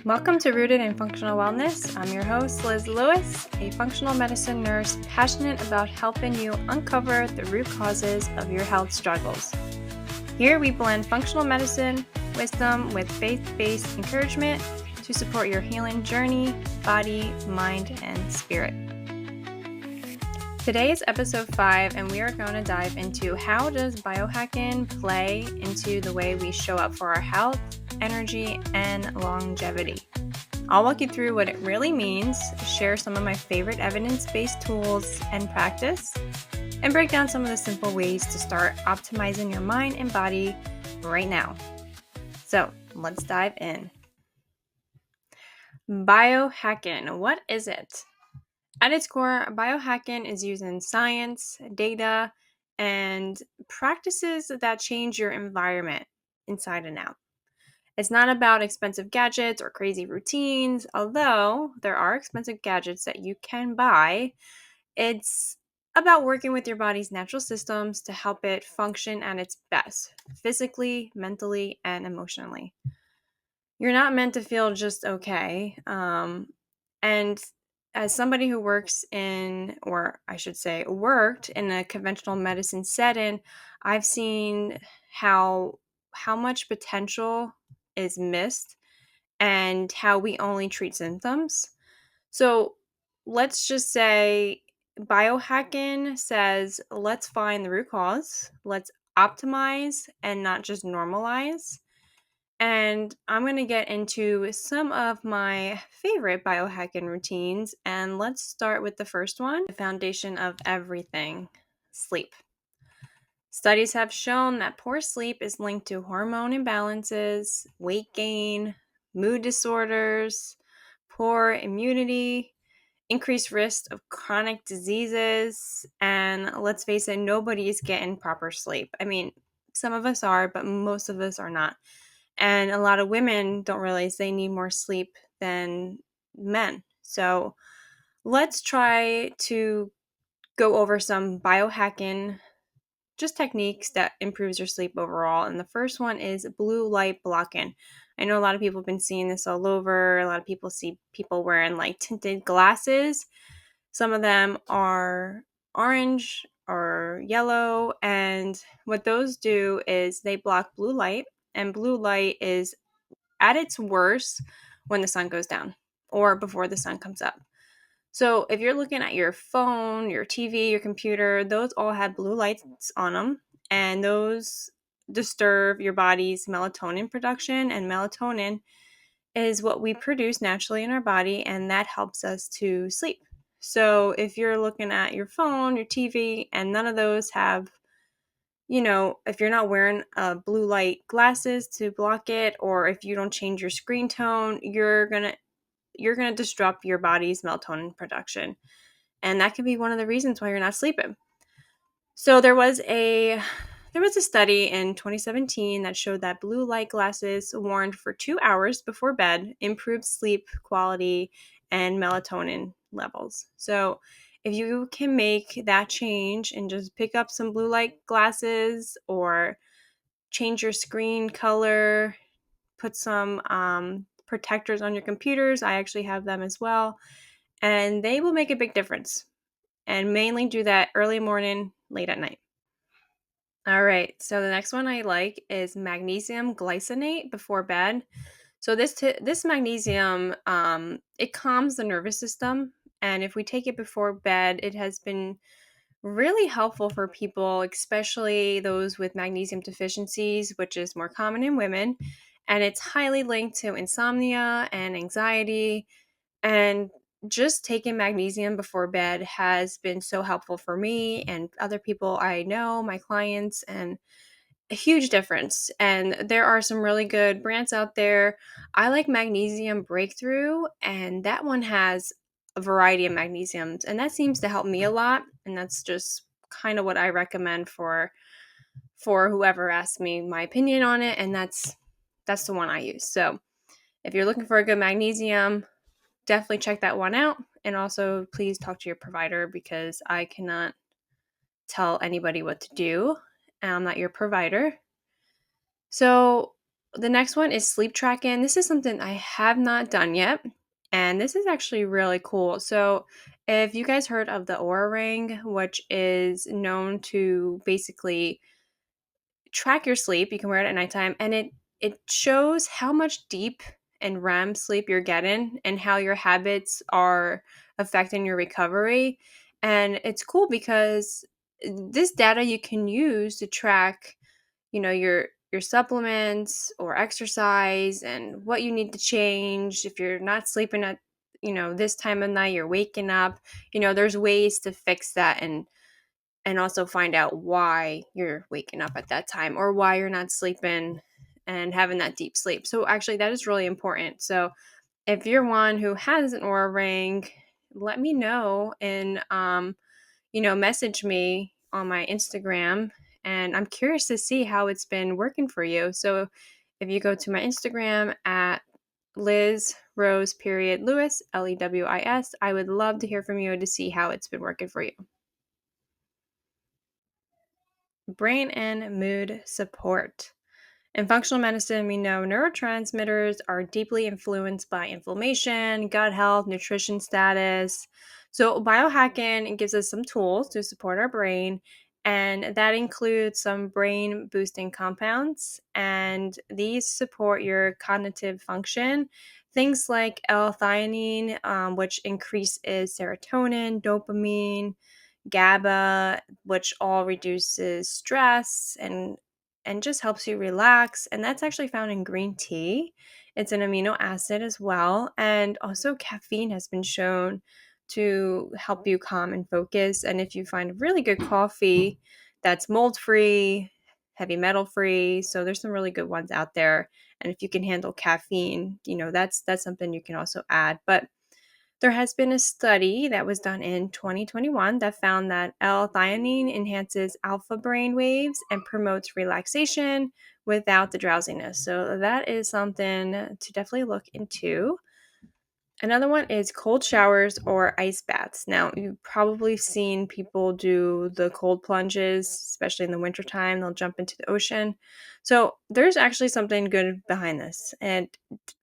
Welcome to Rooted in Functional Wellness. I'm your host, Liz Lewis, a functional medicine nurse passionate about helping you uncover the root causes of your health struggles. Here we blend functional medicine, wisdom with faith-based encouragement to support your healing journey, body, mind, and spirit. Today is episode 5, and we are going to dive into how does biohacking play into the way we show up for our health, energy, and longevity. I'll walk you through what it really means, share some of my favorite evidence-based tools and practice, and break down some of the simple ways to start optimizing your mind and body right now. So let's dive in. Biohacking, what is it? At its core, biohacking is using science, data, and practices that change your environment inside and out. It's not about expensive gadgets or crazy routines, although there are expensive gadgets that you can buy. It's about working with your body's natural systems to help it function at its best, physically, mentally, and emotionally. You're not meant to feel just okay. And as somebody who works in, or I should say, worked in a conventional medicine setting, I've seen how much potential is missed and how we only treat symptoms. So let's just say biohacking says let's find the root cause, let's optimize and not just normalize. And I'm going to get into some of my favorite biohacking routines. And let's start with the first one, the foundation of everything, sleep. Studies have shown that poor sleep is linked to hormone imbalances, weight gain, mood disorders, poor immunity, increased risk of chronic diseases, and let's face it, nobody is getting proper sleep. I mean, some of us are, but most of us are not. And a lot of women don't realize they need more sleep than men. So let's try to go over some biohacking, just techniques that improves your sleep overall. And the first one is blue light blocking. I know a lot of people have been seeing this all over. A lot of people see people wearing like tinted glasses. Some of them are orange or yellow. And what those do is they block blue light. And blue light is at its worst when the sun goes down or before the sun comes up. So if you're looking at your phone, your TV, your computer, those all have blue lights on them, and those disturb your body's melatonin production, and melatonin is what we produce naturally in our body, and that helps us to sleep. So if you're looking at your phone, your TV, and none of those have, if you're not wearing blue light glasses to block it, or if you don't change your screen tone, you're going to disrupt your body's melatonin production. And that can be one of the reasons why you're not sleeping. So there was a study in 2017 that showed that blue light glasses worn for 2 hours before bed improved sleep quality and melatonin levels. So if you can make that change and just pick up some blue light glasses or change your screen color, put some protectors on your computers. I actually have them as well. And they will make a big difference. And mainly do that early morning, late at night. All right, so the next one I like is magnesium glycinate before bed. So this magnesium, it calms the nervous system. And if we take it before bed, it has been really helpful for people, especially those with magnesium deficiencies, which is more common in women. And it's highly linked to insomnia and anxiety. And just taking magnesium before bed has been so helpful for me and other people I know, my clients, and a huge difference. And there are some really good brands out there. I like Magnesium Breakthrough, and that one has a variety of magnesiums, and that seems to help me a lot. And that's just kind of what I recommend for whoever asks me my opinion on it, and that's the one I use. So if you're looking for a good magnesium, definitely check that one out. And also, please talk to your provider because I cannot tell anybody what to do. And I'm not your provider. So The next one is sleep tracking. This is something I have not done yet, and this is actually really cool. So, if you guys heard of the Aura Ring, which is known to basically track your sleep, you can wear it at nighttime, and it shows how much deep and REM sleep you're getting and how your habits are affecting your recovery. And it's cool because this data you can use to track, your supplements or exercise and what you need to change. If you're not sleeping at this time of night, you're waking up, there's ways to fix that, and also find out why you're waking up at that time or why you're not sleeping and having that deep sleep. So actually that is really important. So if you're one who has an Aura Ring, let me know and message me on my Instagram, and I'm curious to see how it's been working for you. So if you go to my Instagram at Liz Rose period Lewis, Lewis, I would love to hear from you to see how it's been working for you. Brain and mood support. In functional medicine, we know neurotransmitters are deeply influenced by inflammation, gut health, nutrition status. So, biohacking gives us some tools to support our brain, and that includes some brain boosting compounds, and these support your cognitive function. Things like L-theanine, which increases serotonin, dopamine, GABA, which all reduces stress and just helps you relax. And that's actually found in green tea. It's an amino acid as well. And also, caffeine has been shown to help you calm and focus. And if you find really good coffee that's mold free, heavy metal free, so there's some really good ones out there. And if you can handle caffeine, that's something you can also add. But there has been a study that was done in 2021 that found that L-theanine enhances alpha brain waves and promotes relaxation without the drowsiness. So that is something to definitely look into. Another one is cold showers or ice baths. Now, you've probably seen people do the cold plunges, especially in the wintertime. They'll jump into the ocean. So, there's actually something good behind this. It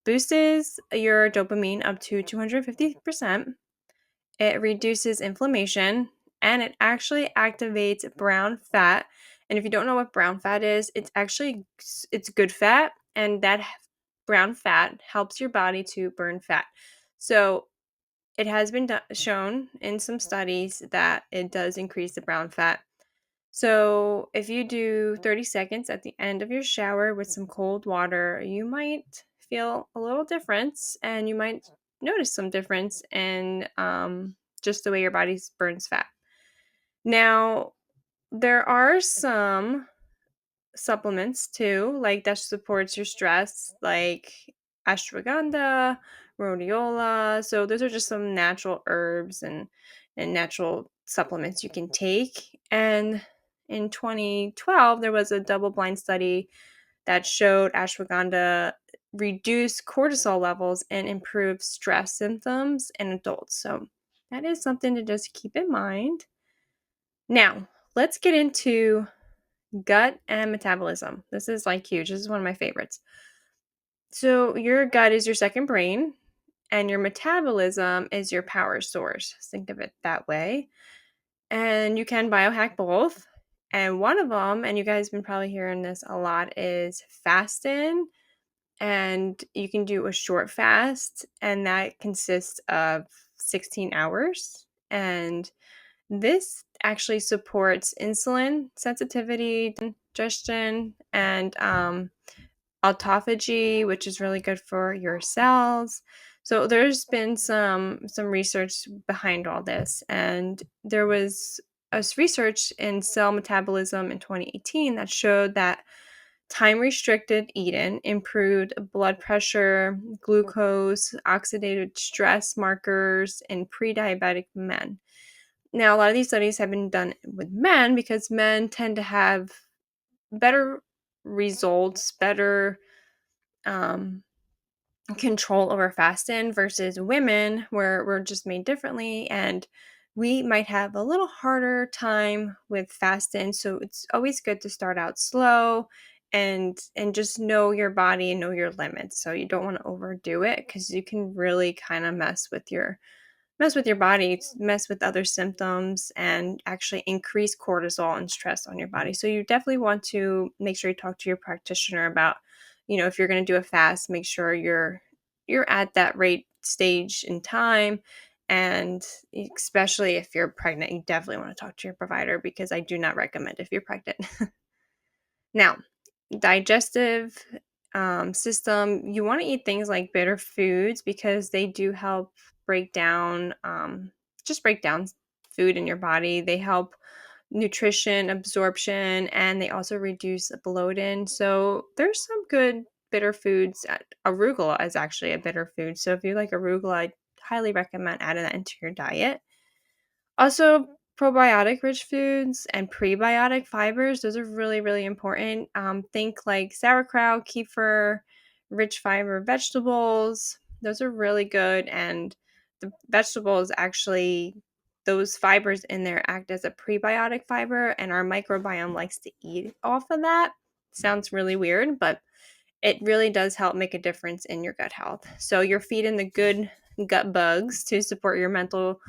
boosts your dopamine up to 250%. It reduces inflammation, and it actually activates brown fat. And if you don't know what brown fat is, it's good fat, and that brown fat helps your body to burn fat. So it has been shown in some studies that it does increase the brown fat. So if you do 30 seconds at the end of your shower with some cold water, you might feel a little difference, and you might notice some difference in just the way your body burns fat. Now, there are some supplements too, like that supports your stress, like ashwagandha, rhodiola. So those are just some natural herbs and natural supplements you can take. And in 2012, there was a double-blind study that showed ashwagandha reduced cortisol levels and improved stress symptoms in adults. So that is something to just keep in mind. Now, let's get into gut and metabolism. This is like huge. This is one of my favorites. So, your gut is your second brain, and your metabolism is your power source. Think of it that way. And you can biohack both. And one of them, and you guys have been probably hearing this a lot, is fasting. And you can do a short fast, and that consists of 16 hours. And this actually supports insulin sensitivity, digestion, and autophagy, which is really good for your cells. So there's been some research behind all this, and there was research in cell metabolism in 2018 that showed that time restricted eating improved blood pressure, glucose, oxidative stress markers in pre-diabetic men. Now, a lot of these studies have been done with men because men tend to have better results, better um, control over fasting versus women, where we're just made differently and we might have a little harder time with fasting. So it's always good to start out slow and just know your body and know your limits. So you don't want to overdo it because you can really kind of mess with your body, mess with other symptoms, and actually increase cortisol and stress on your body. So you definitely want to make sure you talk to your practitioner about, if you're going to do a fast, make sure you're at that right stage in time. And especially if you're pregnant, you definitely want to talk to your provider because I do not recommend if you're pregnant. Now, digestive system, you want to eat things like bitter foods because they do help break down, just break down food in your body. They help nutrition absorption and they also reduce bloating. So there's some good bitter foods. Arugula is actually a bitter food. So if you like arugula, I highly recommend adding that into your diet. Also, probiotic rich foods and prebiotic fibers, those are really, really important. Think like sauerkraut, kefir, rich fiber vegetables. Those are really good. And the vegetables actually, those fibers in there act as a prebiotic fiber, and our microbiome likes to eat off of that. Sounds really weird, but it really does help make a difference in your gut health. So you're feeding the good gut bugs to support your mental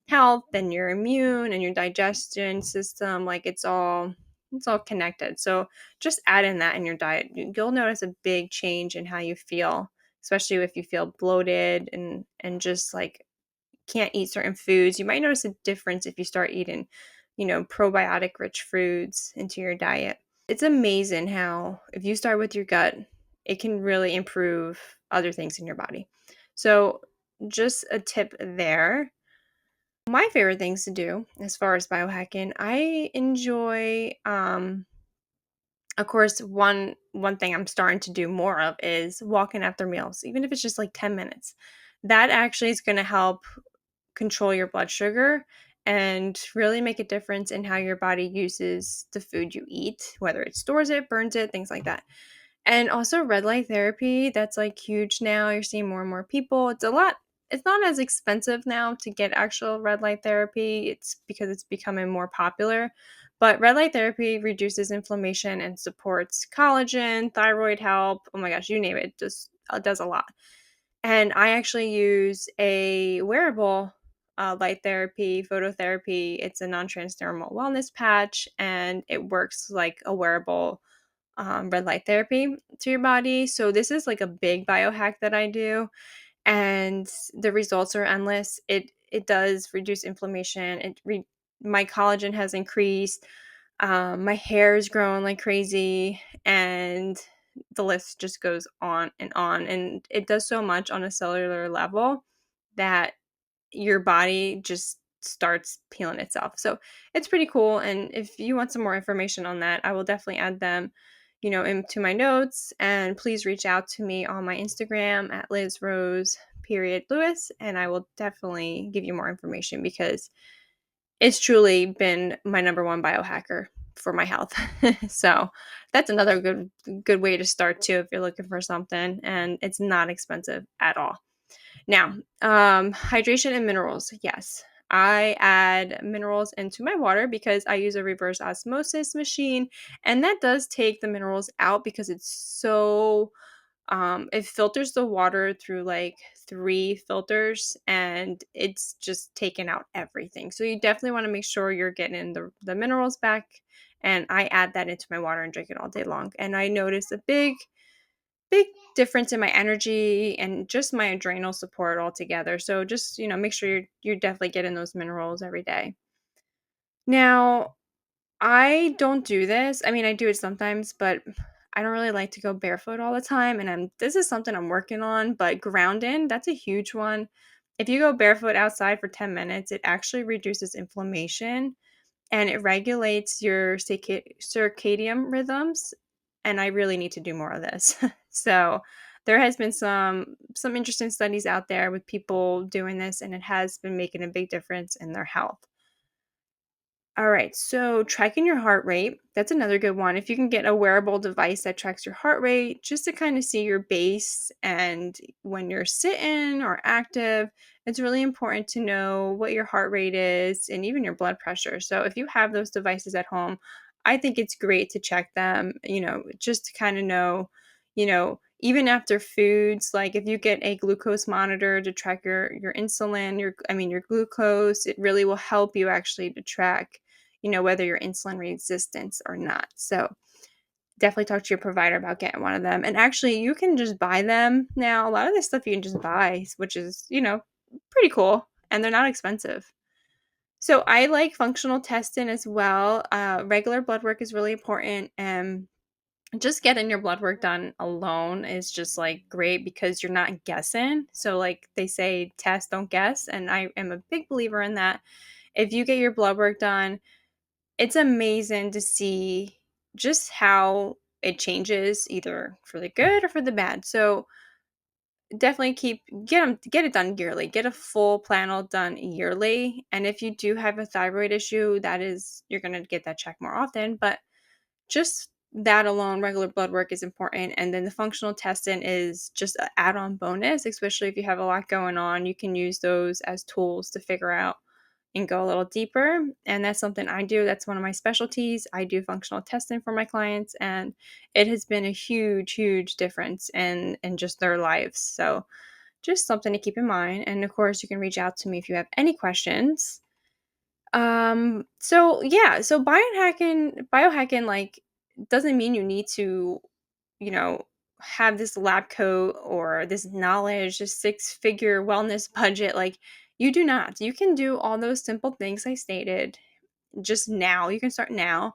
health and your immune and your digestion system. Like it's all connected. So just add in that in your diet. You'll notice a big change in how you feel, especially if you feel bloated and just like can't eat certain foods. You might notice a difference if you start eating, probiotic rich foods into your diet. It's amazing how if you start with your gut, it can really improve other things in your body. So, just a tip there. My favorite things to do as far as biohacking, I enjoy of course one thing I'm starting to do more of is walking after meals, even if it's just like 10 minutes. That actually is going to help control your blood sugar and really make a difference in how your body uses the food you eat, whether it stores it, burns it, things like that. And also red light therapy, that's like huge now. You're seeing more and more people. It's not as expensive now to get actual red light therapy. It's because it's becoming more popular. But red light therapy reduces inflammation and supports collagen, thyroid health. Oh my gosh, you name it. It just does a lot. And I actually use a wearable light therapy, phototherapy. It's a non-transdermal wellness patch, and it works like a wearable red light therapy to your body. So this is like a big biohack that I do, and the results are endless. It does reduce inflammation. My collagen has increased. My hair is growing like crazy, and the list just goes on and on. And it does so much on a cellular level that your body just starts peeling itself. So it's pretty cool. And if you want some more information on that, I will definitely add them, into my notes. And please reach out to me on my Instagram at LizRose.Lewis, and I will definitely give you more information because it's truly been my number one biohacker for my health. So that's another good way to start too if you're looking for something, and it's not expensive at all. Now, hydration and minerals. Yes, I add minerals into my water because I use a reverse osmosis machine, and that does take the minerals out because it's so it filters the water through like 3 filters and it's just taken out everything. So you definitely want to make sure you're getting the minerals back. And I add that into my water and drink it all day long. And I notice a big difference in my energy and just my adrenal support altogether. So just, make sure you're definitely getting those minerals every day. Now, I don't do this. I mean, I do it sometimes, but I don't really like to go barefoot all the time. And this is something I'm working on, but grounding, that's a huge one. If you go barefoot outside for 10 minutes, it actually reduces inflammation and it regulates your circadian rhythms. And I really need to do more of this. So there has been some interesting studies out there with people doing this, and it has been making a big difference in their health. All right, so tracking your heart rate, that's another good one. If you can get a wearable device that tracks your heart rate just to kind of see your base and when you're sitting or active, it's really important to know what your heart rate is and even your blood pressure. So if you have those devices at home, I think it's great to check them, just to kind of know, even after foods, like if you get a glucose monitor to track your insulin, your glucose, it really will help you actually to track, whether you're insulin resistant or not. So definitely talk to your provider about getting one of them. And actually, you can just buy them now. A lot of this stuff you can just buy, which is, pretty cool, and they're not expensive. So I like functional testing as well. Regular blood work is really important, and just getting your blood work done alone is just like great because you're not guessing. So like they say, test, don't guess, and I am a big believer in that. If you get your blood work done, it's amazing to see just how it changes either for the good or for the bad. So definitely get it done yearly. Get a full panel done yearly. And if you do have a thyroid issue, you're going to get that checked more often, but just that alone, regular blood work is important. And then the functional testing is just an add-on bonus, especially if you have a lot going on. You can use those as tools to figure out and go a little deeper. And that's something I do. That's one of my specialties. I do functional testing for my clients, and it has been a huge, huge difference in just their lives. So just something to keep in mind. And of course, you can reach out to me if you have any questions. So biohacking like doesn't mean you need to, you know, have this lab coat or this knowledge, this six-figure wellness budget. Like you do not. You can do all those simple things I stated just now. You can start now.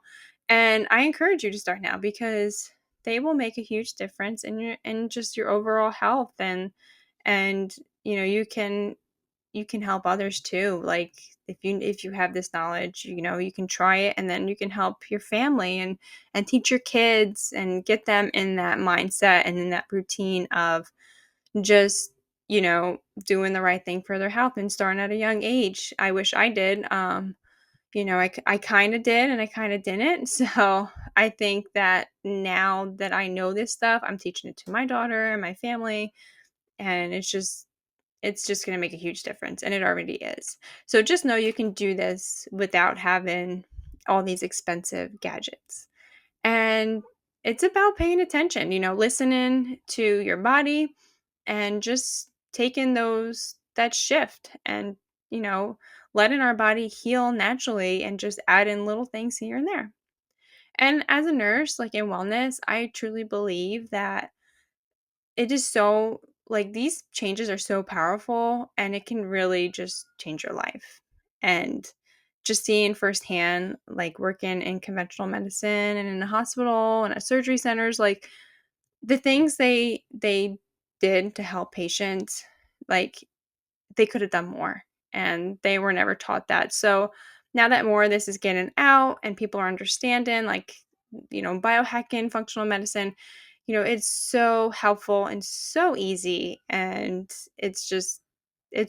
And I encourage you to start now because they will make a huge difference in just your overall health, and you can help others too. Like if you have this knowledge, you can try it, and then you can help your family and teach your kids and get them in that mindset and in that routine of just doing the right thing for their health and starting at a young age. I wish I did. I kind of did and I kind of didn't. So I think that now that I know this stuff, I'm teaching it to my daughter and my family, and it's just going to make a huge difference, and it already is. So just know you can do this without having all these expensive gadgets. And it's about paying attention, listening to your body and just taking that shift and, you know, letting our body heal naturally and just add in little things here and there. And as a nurse, like in wellness, I truly believe that it is so like these changes are so powerful, and it can really just change your life. And just seeing firsthand, like working in conventional medicine and in a hospital and at surgery centers, like the things they did to help patients, like they could have done more, and they were never taught that. So now that more of this is getting out and people are understanding, like, biohacking, functional medicine, it's so helpful and so easy. And it's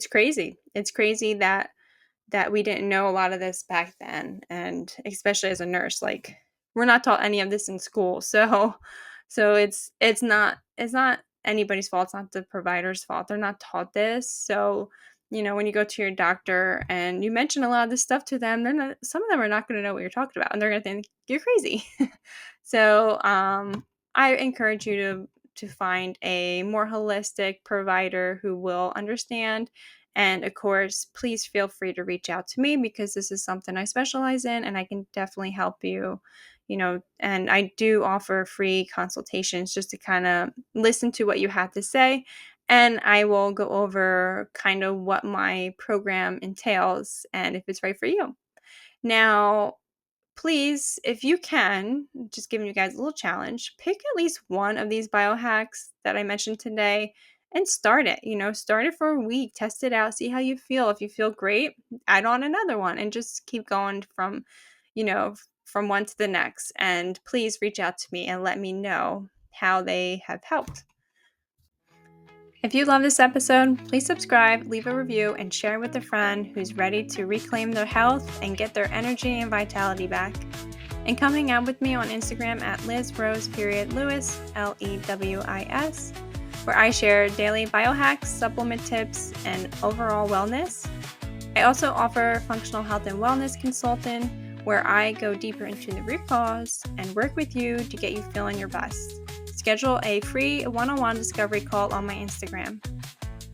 crazy. It's crazy that we didn't know a lot of this back then. And especially as a nurse, like we're not taught any of this in school. So it's not anybody's fault. It's not the provider's fault. They're not taught this. So, when you go to your doctor and you mention a lot of this stuff to them, some of them are not going to know what you're talking about, and they're going to think you're crazy. So, I encourage you to find a more holistic provider who will understand. And of course, please feel free to reach out to me because this is something I specialize in, and I can definitely help you. And I do offer free consultations just to kind of listen to what you have to say. And I will go over kind of what my program entails and if it's right for you. Now, please, if you can, just giving you guys a little challenge, pick at least one of these biohacks that I mentioned today and start it. Start it for a week, test it out, see how you feel. If you feel great, add on another one and just keep going from one to the next. And please reach out to me and let me know how they have helped. If you love this episode, please subscribe, leave a review, and share with a friend who's ready to reclaim their health and get their energy and vitality back. And come hang out with me on Instagram at LizRose.Lewis, Lewis, where I share daily biohacks, supplement tips, and overall wellness. I also offer functional health and wellness consulting, where I go deeper into the root cause and work with you to get you feeling your best. Schedule a free one-on-one discovery call on my Instagram.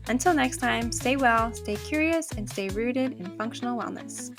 Until next time, stay well, stay curious, and stay rooted in functional wellness.